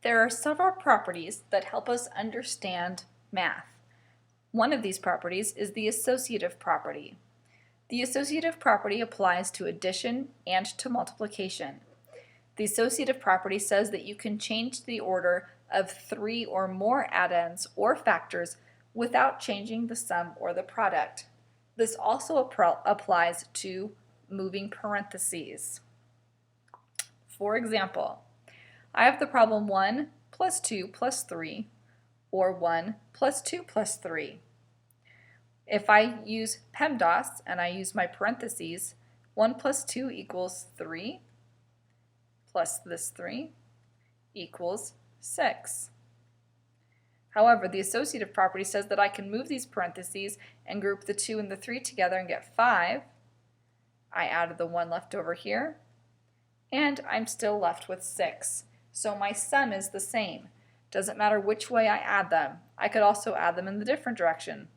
There are several properties that help us understand math. One of these properties is the associative property. The associative property applies to addition and to multiplication. The associative property says that you can change the order of 3 or more addends or factors without changing the sum or the product. This also applies to moving parentheses. For example, I have the problem 1 plus 2 plus 3, or 1 plus 2 plus 3. If I use PEMDAS and I use my parentheses, 1 plus 2 equals 3, plus this 3 equals 6. However, the associative property says that I can move these parentheses and group the 2 and the 3 together and get 5. I added the 1 left over here, and I'm still left with 6. So my sum is the same. Doesn't matter which way I add them. I could also add them in the different direction.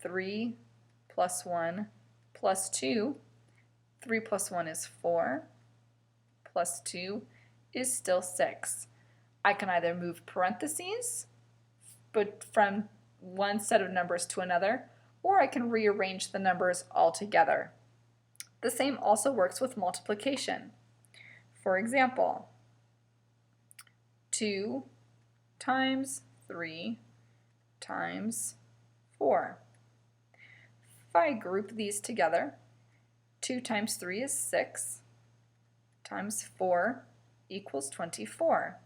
3 plus 1 plus 2. 3 plus 1 is 4. Plus 2 is still 6. I can either move parentheses but from one set of numbers to another, or I can rearrange the numbers all together. The same also works with multiplication. For example, 2 times 3 times 4. If I group these together, 2 times 3 is 6, times 4 equals 24.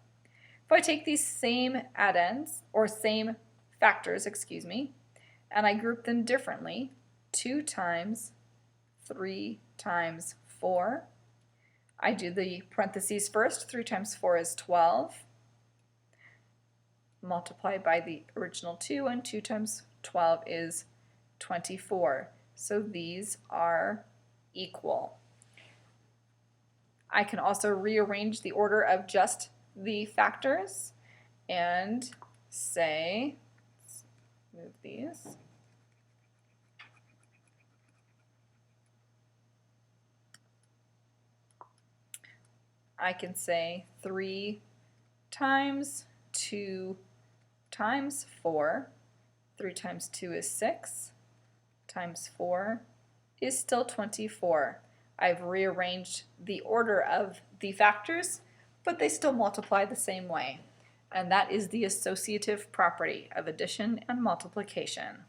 If I take these same addends, or same factors, and I group them differently, 2 times 3 times 4, I do the parentheses first. 3 times 4 is 12, multiplied by the original 2, and 2 times 12 is 24. So these are equal. I can also rearrange the order of just the factors and say, let's move these. I can say 3 times 2 times 4. 3 times 2 is 6, times 4 is still 24. I've rearranged the order of the factors, but they still multiply the same way. And that is the associative property of addition and multiplication.